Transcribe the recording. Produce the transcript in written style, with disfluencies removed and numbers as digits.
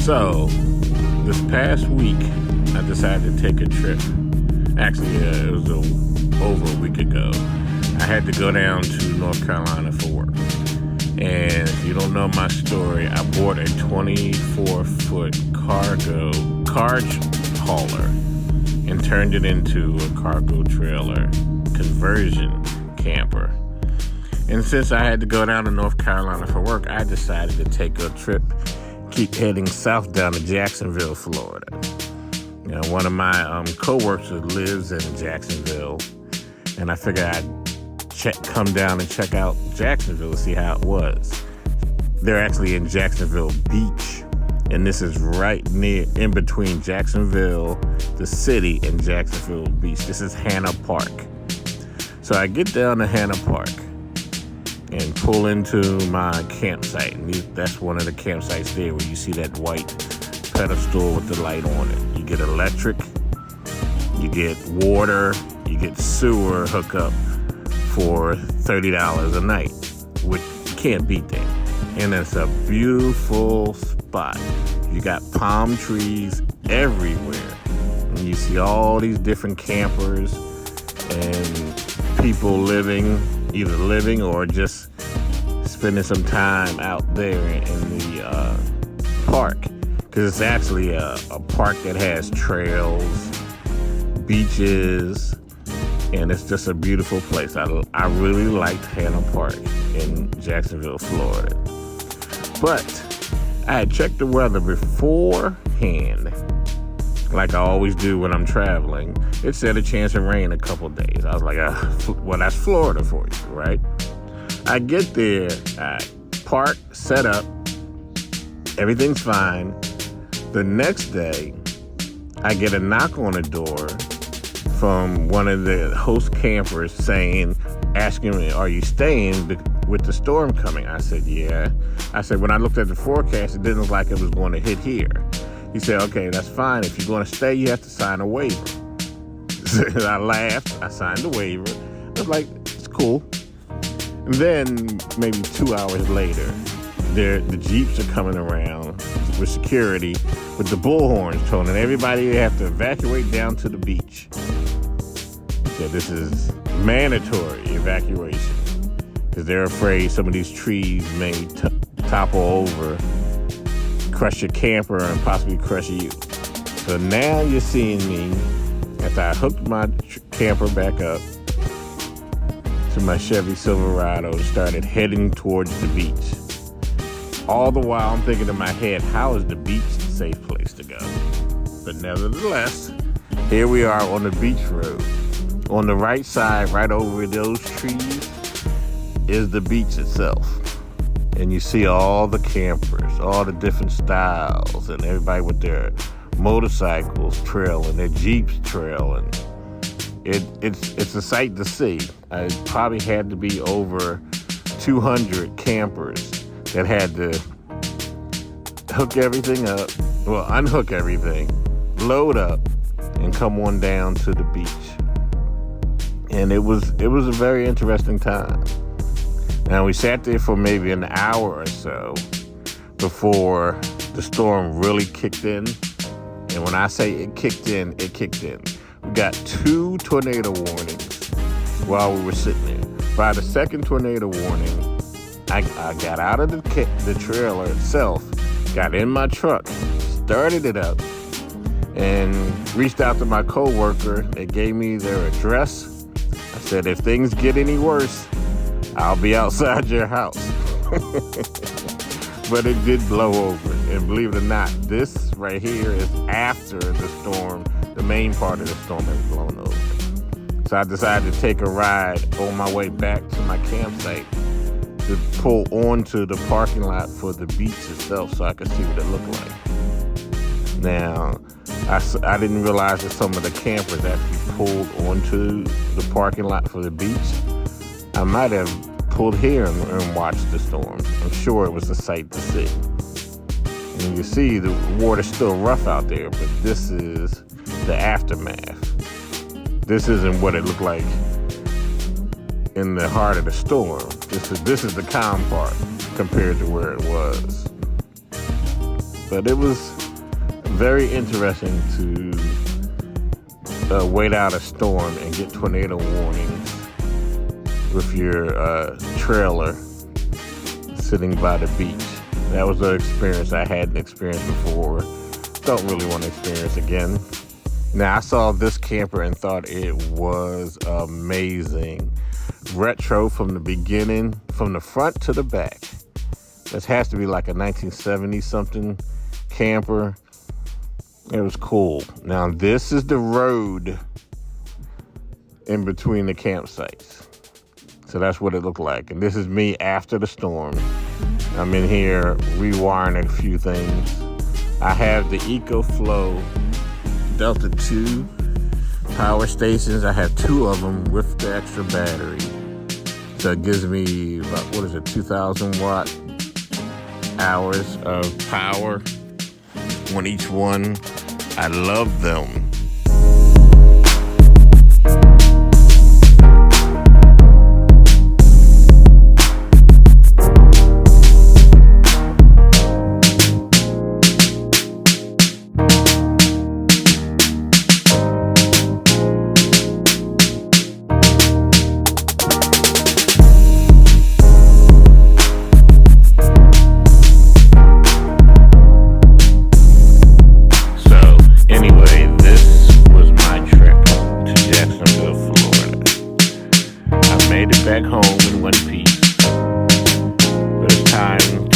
So, this past week, I decided to take a trip. Actually, it was over a week ago. I had to go down to North Carolina for work. And if you don't know my story, I bought a 24-foot car hauler and turned it into a cargo trailer conversion camper. And since I had to go down to North Carolina for work, I decided to take a trip, keep heading south down to Jacksonville, Florida. You know, one of my co-workers lives in Jacksonville, and I figured I'd come down and check out Jacksonville to see how it was. They're actually in Jacksonville Beach, and this is right in between Jacksonville, the city, and Jacksonville Beach. This is Hanna Park. So I get down to Hanna Park and pull into my campsite. And that's one of the campsites there where you see that white pedestal with the light on it. You get electric, you get water, you get sewer hookup for $30 a night, which you can't beat that. And it's a beautiful spot. You got palm trees everywhere. And you see all these different campers and people either living or just spending some time out there in the park. Because it's actually a park that has trails, beaches, and it's just a beautiful place. I really liked Hanna Park in Jacksonville, Florida. But I had checked the weather beforehand, like I always do when I'm traveling. It said a chance of rain a couple days. I was like, well, that's Florida for you, right? I get there, I park, set up, everything's fine. The next day, I get a knock on the door from one of the host campers asking me, are you staying with the storm coming? I said, yeah. I said, when I looked at the forecast, it didn't look like it was going to hit here. He said, okay, that's fine. If you're going to stay, you have to sign a waiver. I laughed. I signed the waiver. I was like, it's cool. And then maybe 2 hours later, the Jeeps are coming around with security with the bullhorns towing, and everybody have to evacuate down to the beach. So this is mandatory evacuation because they're afraid some of these trees may topple over, crush your camper, and possibly crush you. So now you're seeing me after I hooked my camper back up to my Chevy Silverado and started heading towards the beach. All the while I'm thinking in my head, how is the beach a safe place to go? But nevertheless, here we are on the beach road. On the right side, right over those trees, is the beach itself. And you see all the campers, all the different styles, and everybody with their motorcycles trailing, their Jeeps trailing. It's a sight to see. It probably had to be over 200 campers that had to hook everything up, unhook everything, load up, and come on down to the beach. And it was a very interesting time. Now, we sat there for maybe an hour or so before the storm really kicked in. And when I say it kicked in, it kicked in. We got 2 tornado warnings while we were sitting there. By the second tornado warning, I got out of the trailer itself, got in my truck, started it up, and reached out to my coworker. They gave me their address. I said, if things get any worse, I'll be outside your house. But it did blow over. And believe it or not, this right here is after the storm. The main part of the storm has blown over. So I decided to take a ride on my way back to my campsite to pull onto the parking lot for the beach itself so I could see what it looked like. Now, I didn't realize that some of the campers actually pulled onto the parking lot for the beach. I might have pulled here and watched the storm. I'm sure it was a sight to see. And you see the water's still rough out there, but this is the aftermath. This isn't what it looked like in the heart of the storm. This is the calm part compared to where it was. But it was very interesting to wait out a storm and get tornado warnings with your trailer sitting by the beach. That was an experience I hadn't experienced before. Don't really want to experience again. Now, I saw this camper and thought it was amazing. Retro from the beginning, from the front to the back. This has to be like a 1970-something camper. It was cool. Now, this is the road in between the campsites. So that's what it looked like. And this is me after the storm. I'm in here rewiring a few things. I have the EcoFlow Delta 2 power stations. I have 2 of them with the extra battery. So it gives me about, 2,000 watt hours of power on each one. I love them. Made it back home in one piece. But it's time